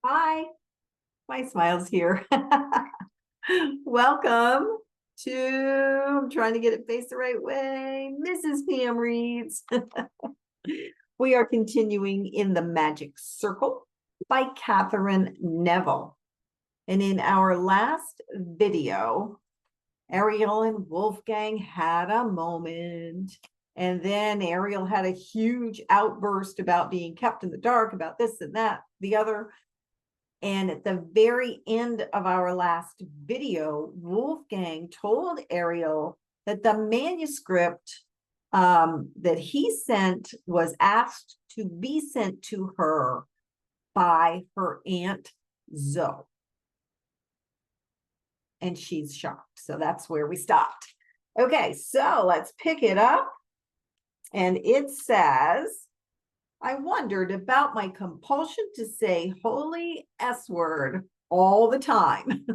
Hi, my smile's here. Welcome to, I'm trying to get it faced the right way, Mrs. PM Reads. We are continuing in The Magic Circle by Katherine Neville. And in our last video, Ariel and Wolfgang had a moment. And then Ariel had a huge outburst about being kept in the dark about this and that, the other. And at the very end of our last video, Wolfgang told Ariel that the manuscript that he sent was asked to be sent to her by her Aunt Zoe. And she's shocked. So that's where we stopped. Okay, so let's pick it up. And it says, I wondered about my compulsion to say holy S word all the time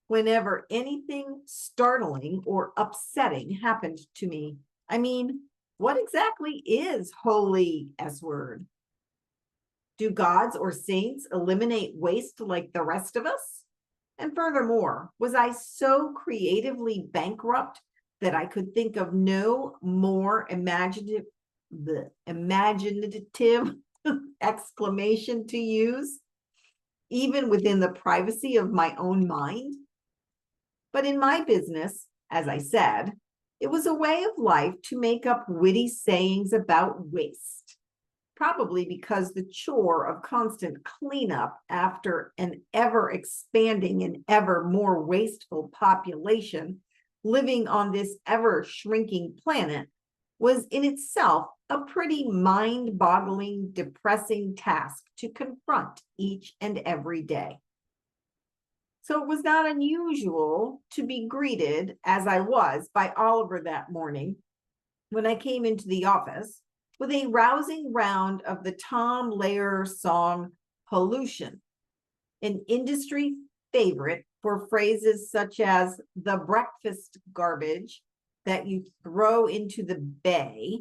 whenever anything startling or upsetting happened to me. I mean, what exactly is holy S word? Do gods or saints eliminate waste like the rest of us? And furthermore, was I so creatively bankrupt that I could think of no more imaginative exclamation to use, even within the privacy of my own mind? But in my business, as I said, it was a way of life to make up witty sayings about waste, probably because the chore of constant cleanup after an ever expanding and ever more wasteful population living on this ever shrinking planet was in itself a pretty mind-boggling, depressing task to confront each and every day. So it was not unusual to be greeted, as I was, by Oliver that morning when I came into the office with a rousing round of the Tom Lehrer song Pollution, an industry favorite for phrases such as the breakfast garbage that you throw into the bay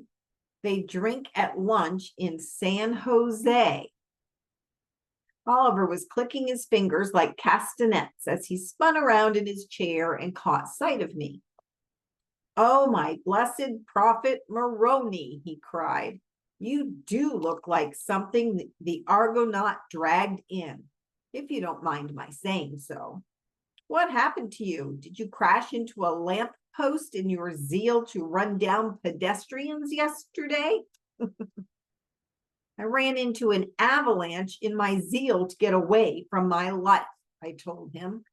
they drink at lunch in San Jose. Oliver was clicking his fingers like castanets as he spun around in his chair and caught sight of me. Oh, my blessed prophet Moroni, he cried. You do look like something the Argonaut dragged in, if you don't mind my saying so. What happened to you? Did you crash into a lamp post in your zeal to run down pedestrians yesterday? I ran into an avalanche in my zeal to get away from my life, I told him,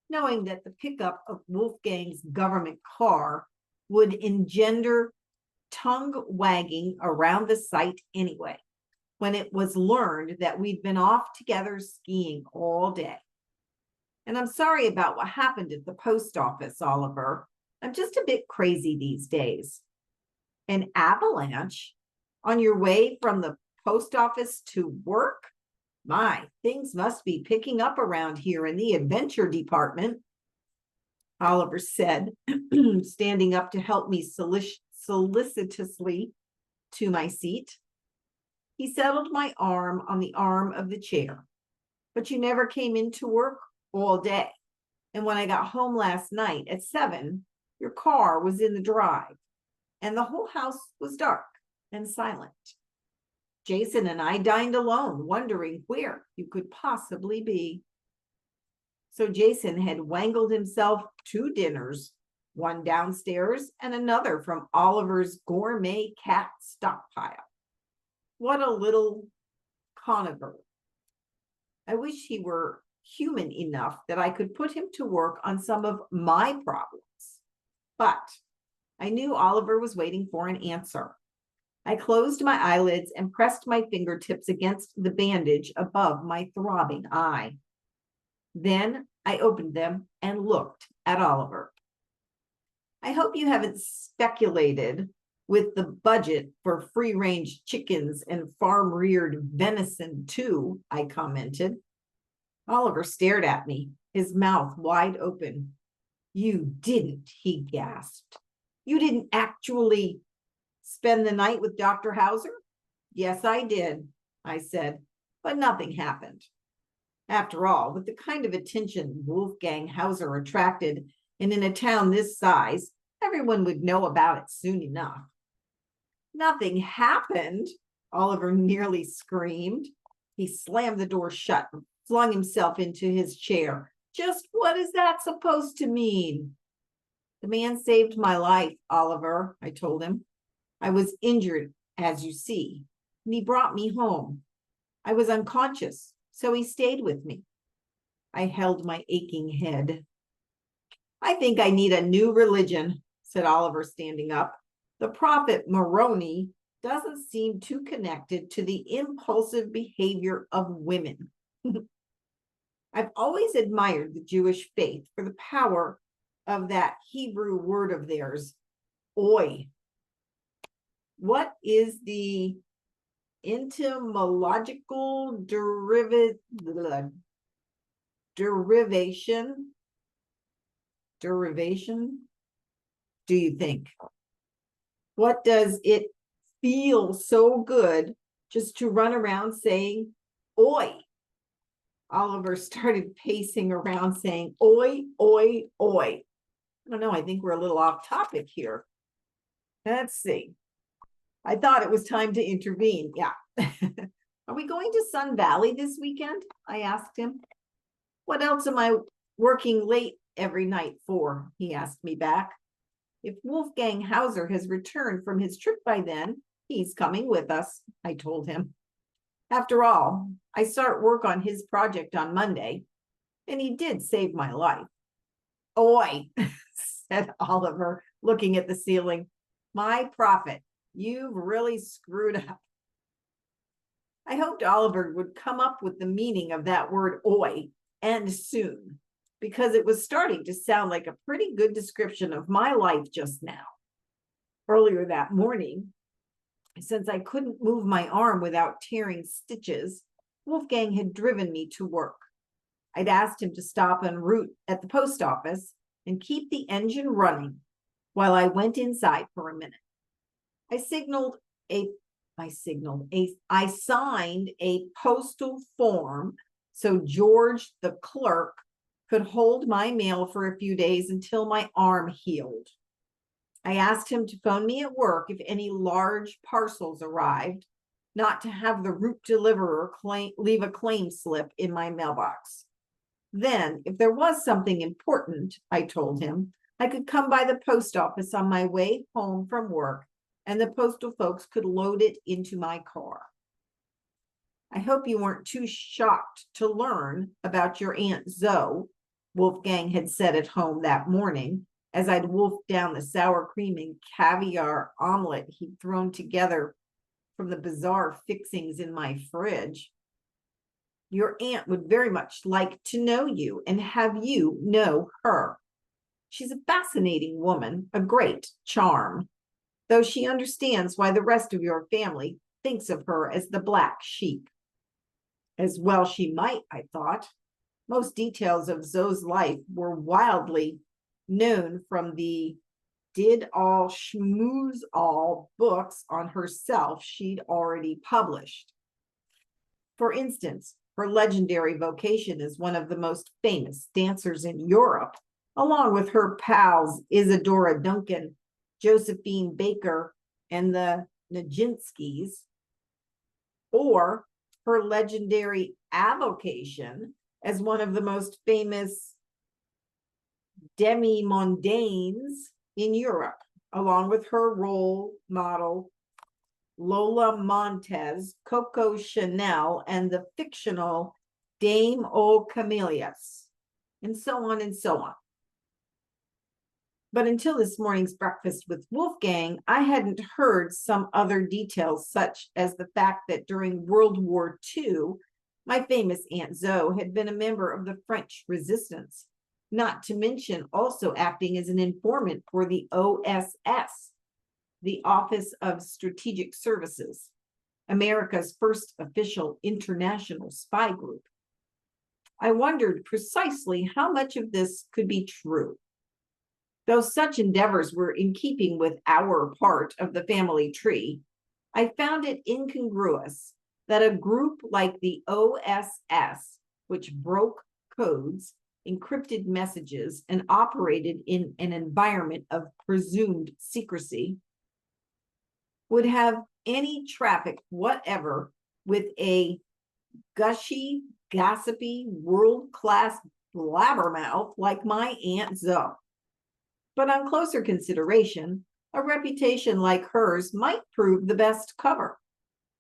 knowing that the pickup of Wolfgang's government car would engender tongue wagging around the site anyway, when it was learned that we'd been off together skiing all day. And I'm sorry about what happened at the post office, Oliver. I'm just a bit crazy these days. An avalanche on your way from the post office to work? My, things must be picking up around here in the adventure department, Oliver said, standing up to help me solicitously to my seat. He settled my arm on the arm of the chair. But you never came into work all day. And when I got home last night at 7, your car was in the drive, and the whole house was dark and silent. Jason and I dined alone, wondering where you could possibly be. So Jason had wangled himself 2 dinners, one downstairs and another from Oliver's gourmet cat stockpile. What a little conifer. I wish he were human enough that I could put him to work on some of my problems. But I knew Oliver was waiting for an answer. I closed my eyelids and pressed my fingertips against the bandage above my throbbing eye. Then I opened them and looked at Oliver. I hope you haven't speculated with the budget for free-range chickens and farm-reared venison too, I commented. Oliver stared at me, his mouth wide open. You didn't, he gasped. You didn't actually spend the night with Dr. Hauser? Yes, I did, I said, but nothing happened. After all, with the kind of attention Wolfgang Hauser attracted, and in a town this size, everyone would know about it soon enough. Nothing happened, Oliver nearly screamed. He slammed the door shut and flung himself into his chair. Just what is that supposed to mean? The man saved my life, Oliver, I told him. I was injured, as you see, and he brought me home. I was unconscious, so he stayed with me. I held my aching head. I think I need a new religion, said Oliver, standing up. The prophet Moroni doesn't seem too connected to the impulsive behavior of women. I've always admired the Jewish faith for the power of that Hebrew word of theirs, oi. What is the etymological derivation, do you think? What does it feel so good just to run around saying, oi? Oliver started pacing around saying, oi, oi, oi. I don't know, I think we're a little off topic here. Let's see. I thought it was time to intervene. Yeah. Are we going to Sun Valley this weekend? I asked him. What else am I working late every night for? He asked me back. If Wolfgang Hauser has returned from his trip by then, he's coming with us, I told him. After all, I start work on his project on Monday, and he did save my life. Oi, said Oliver, looking at the ceiling. My prophet, you've really screwed up. I hoped Oliver would come up with the meaning of that word oi, and soon, because it was starting to sound like a pretty good description of my life just now. Earlier that morning, since I couldn't move my arm without tearing stitches, Wolfgang had driven me to work. I'd asked him to stop en route at the post office and keep the engine running while I went inside for a minute. I signed a postal form so George, the clerk, could hold my mail for a few days until my arm healed. I asked him to phone me at work if any large parcels arrived, not to have the route deliverer leave a claim slip in my mailbox. Then, if there was something important, I told him, I could come by the post office on my way home from work, and the postal folks could load it into my car. I hope you weren't too shocked to learn about your Aunt Zoe, Wolfgang had said at home that morning, as I'd wolfed down the sour cream and caviar omelet he'd thrown together from the bizarre fixings in my fridge. Your aunt would very much like to know you and have you know her. She's a fascinating woman, a great charm, though she understands why the rest of your family thinks of her as the black sheep. As well she might, I thought. Most details of Zoe's life were wildly known from the did all schmooze all books on herself she'd already published. For instance, her legendary vocation as one of the most famous dancers in Europe, along with her pals Isadora Duncan, Josephine Baker, and the Nijinsky's, or her legendary avocation as one of the most famous demi-mondaines in Europe, along with her role model Lola Montez, Coco Chanel, and the fictional Dame O Camellias, and so on and so on. But until this morning's breakfast with Wolfgang, I hadn't heard some other details, such as the fact that during World War II, my famous Aunt Zoe had been a member of the French resistance, not to mention also acting as an informant for the OSS, the Office of Strategic Services, America's first official international spy group. I wondered precisely how much of this could be true. Though such endeavors were in keeping with our part of the family tree, I found it incongruous that a group like the OSS which broke codes, encrypted messages, and operated in an environment of presumed secrecy, would have any traffic whatever with a gushy, gossipy, world-class blabbermouth like my Aunt Zoe. But on closer consideration, a reputation like hers might prove the best cover.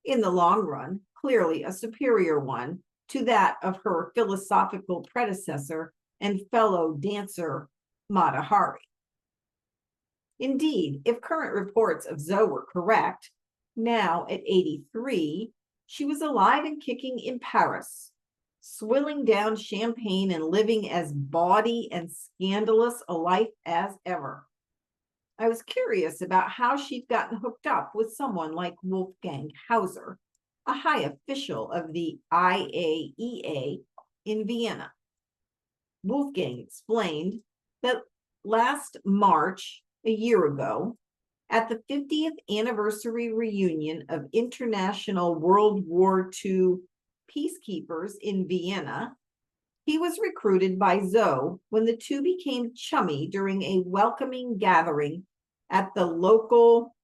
In the long run, clearly a superior one to that of her philosophical predecessor and fellow dancer, Mata Hari. Indeed, if current reports of Zoe were correct, now at 83, she was alive and kicking in Paris, swilling down champagne and living as bawdy and scandalous a life as ever. I was curious about how she'd gotten hooked up with someone like Wolfgang Hauser, a high official of the IAEA in Vienna. Wolfgang explained that last March, a year ago, at the 50th anniversary reunion of International World War II peacekeepers in Vienna, he was recruited by Zoe when the two became chummy during a welcoming gathering at the local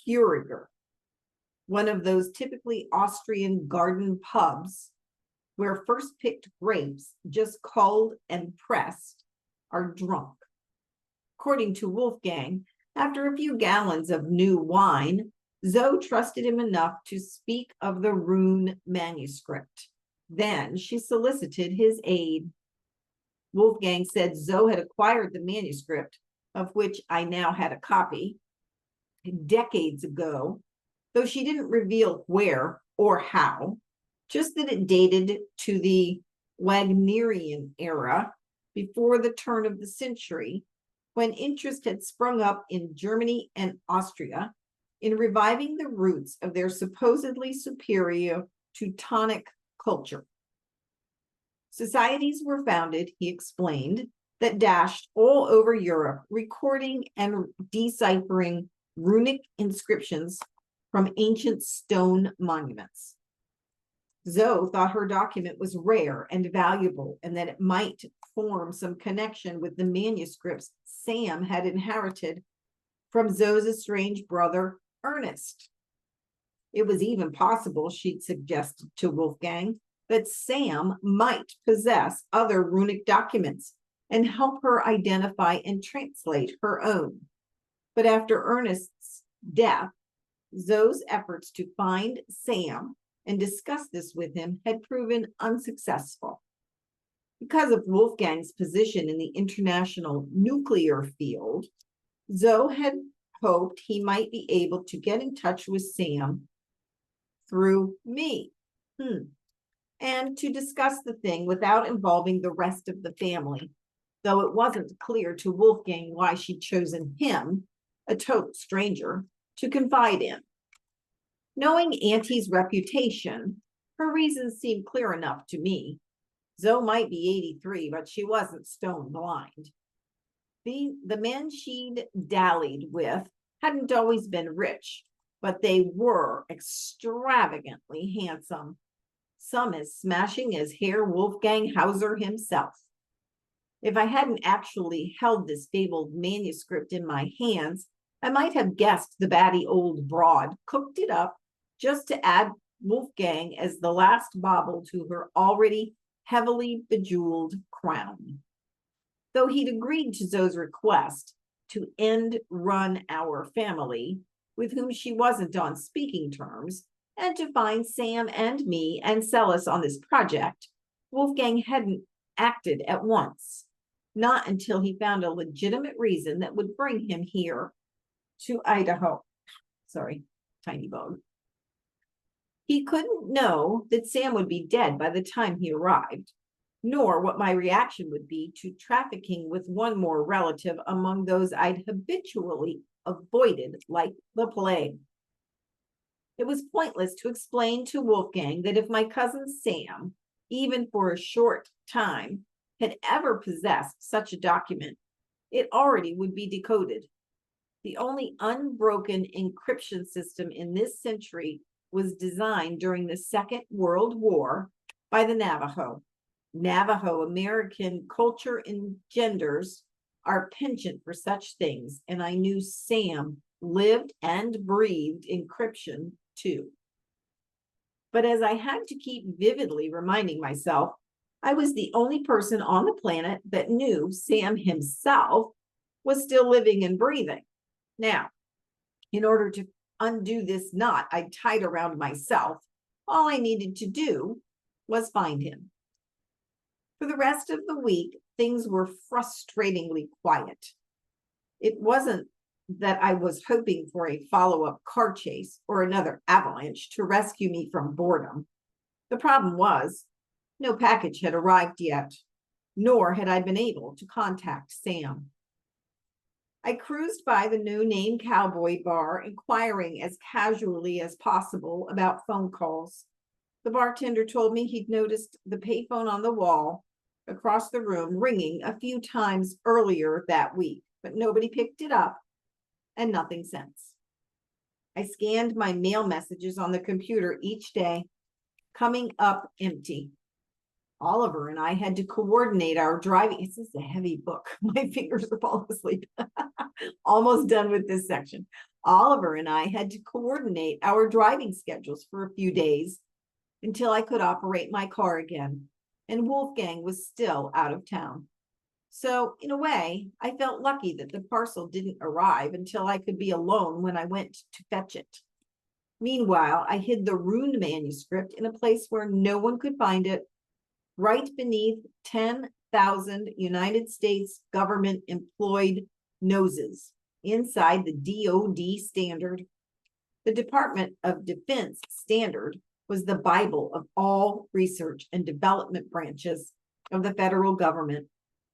Heuriger, one of those typically Austrian garden pubs where first-picked grapes, just culled and pressed, are drunk. According to Wolfgang, after a few gallons of new wine, Zoe trusted him enough to speak of the rune manuscript. Then she solicited his aid. Wolfgang said Zoe had acquired the manuscript, of which I now had a copy, decades ago, though she didn't reveal where or how, just that it dated to the Wagnerian era, before the turn of the century, when interest had sprung up in Germany and Austria in reviving the roots of their supposedly superior Teutonic culture. Societies were founded, he explained, that dashed all over Europe, recording and deciphering runic inscriptions from ancient stone monuments. Zoe thought her document was rare and valuable, and that it might form some connection with the manuscripts Sam had inherited from Zoe's estranged brother, Ernest. It was even possible, she'd suggested to Wolfgang, that Sam might possess other runic documents and help her identify and translate her own. But after Ernest's death, Zoe's efforts to find Sam and discuss this with him had proven unsuccessful. Because of Wolfgang's position in the international nuclear field, Zoe had hoped he might be able to get in touch with Sam through me, and to discuss the thing without involving the rest of the family, though it wasn't clear to Wolfgang why she'd chosen him, a total stranger, to confide in. Knowing Auntie's reputation, her reasons seemed clear enough to me. Zoe might be 83, but she wasn't stone blind. The men she'd dallied with hadn't always been rich, but they were extravagantly handsome, some as smashing as Herr Wolfgang Hauser himself. If I hadn't actually held this fabled manuscript in my hands, I might have guessed the batty old broad cooked it up just to add Wolfgang as the last bauble to her already heavily bejeweled crown. Though he'd agreed to Zoe's request to run our family, with whom she wasn't on speaking terms, and to find Sam and me and sell us on this project, Wolfgang hadn't acted at once, not until he found a legitimate reason that would bring him here to Idaho. Sorry, tiny bug. He couldn't know that Sam would be dead by the time he arrived, nor what my reaction would be to trafficking with one more relative among those I'd habitually avoided like the plague. It was pointless to explain to Wolfgang that if my cousin Sam, even for a short time, had ever possessed such a document, it already would be decoded. The only unbroken encryption system in this century was designed during the Second World War by the Navajo, Navajo American culture engenders our penchant for such things, and I knew Sam lived and breathed encryption too. But as I had to keep vividly reminding myself, I was the only person on the planet that knew Sam himself was still living and breathing. Now, in order to undo this knot I tied around myself, all I needed to do was find him. For the rest of the week, things were frustratingly quiet. It wasn't that I was hoping for a follow-up car chase or another avalanche to rescue me from boredom. The problem was, no package had arrived yet, nor had I been able to contact Sam. I cruised by the no-name cowboy bar, inquiring as casually as possible about phone calls. The bartender told me he'd noticed the payphone on the wall across the room ringing a few times earlier that week, but nobody picked it up and nothing since. I scanned my mail messages on the computer each day, coming up empty. Oliver and I had to coordinate our driving. This is a heavy book. My fingers are falling asleep. Almost done with this section. Oliver and I had to coordinate our driving schedules for a few days until I could operate my car again, and Wolfgang was still out of town. So, in a way, I felt lucky that the parcel didn't arrive until I could be alone when I went to fetch it. Meanwhile, I hid the ruined manuscript in a place where no one could find it, right beneath 10,000 United States government employed noses inside the DoD standard. The Department of Defense standard was the Bible of all research and development branches of the federal government.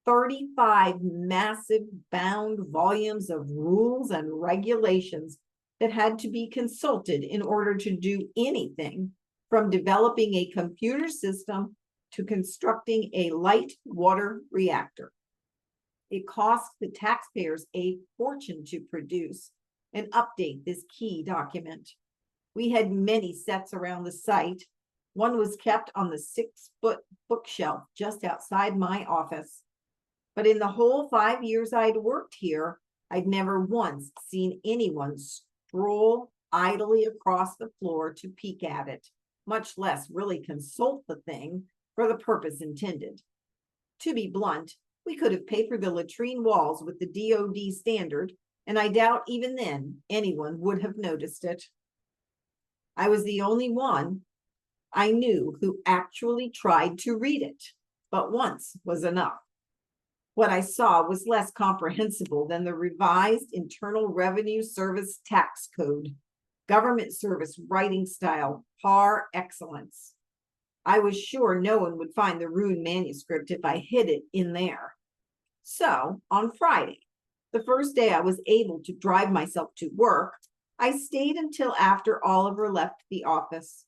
35 massive bound volumes of rules and regulations that had to be consulted in order to do anything from developing a computer system to constructing a light water reactor. It cost the taxpayers a fortune to produce and update this key document. We had many sets around the site. One was kept on the 6-foot bookshelf just outside my office. But in the whole 5 years I'd worked here, I'd never once seen anyone stroll idly across the floor to peek at it, much less really consult the thing for the purpose intended. To be blunt, we could have papered the latrine walls with the DoD standard, and I doubt even then anyone would have noticed it. I was the only one I knew who actually tried to read it, but once was enough. What I saw was less comprehensible than the revised Internal Revenue Service tax code, government service writing style par excellence. I was sure no one would find the ruined manuscript if I hid it in there. So on Friday, the first day I was able to drive myself to work, I stayed until after Oliver left the office.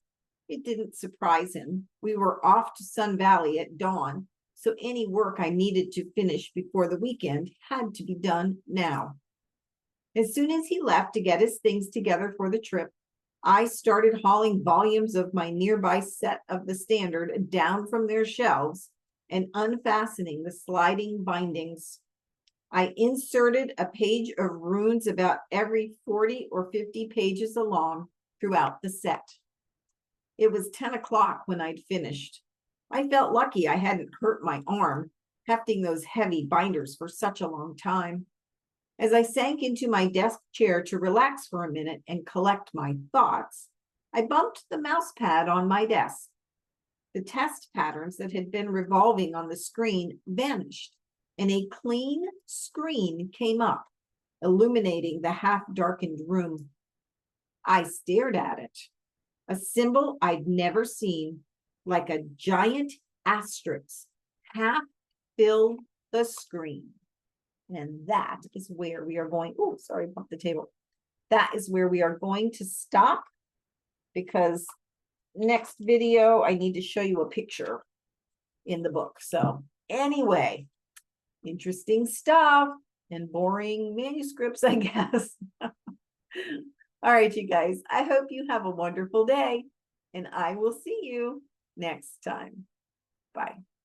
It didn't surprise him. We were off to Sun Valley at dawn, so any work I needed to finish before the weekend had to be done now. As soon as he left to get his things together for the trip, I started hauling volumes of my nearby set of the standard down from their shelves and unfastening the sliding bindings. I inserted a page of runes about every 40 or 50 pages along throughout the set. It was 10 o'clock when I'd finished. I felt lucky I hadn't hurt my arm, hefting those heavy binders for such a long time. As I sank into my desk chair to relax for a minute and collect my thoughts, I bumped the mouse pad on my desk. The test patterns that had been revolving on the screen vanished, and a clean screen came up, illuminating the half-darkened room. I stared at it, a symbol I'd never seen, like a giant asterisk, half filled the screen. And that is where we are going. Oh, sorry, bumped the table. That is where we are going to stop, because next video, I need to show you a picture in the book. So anyway, interesting stuff and boring manuscripts, I guess. All right, you guys, I hope you have a wonderful day, and I will see you next time. Bye.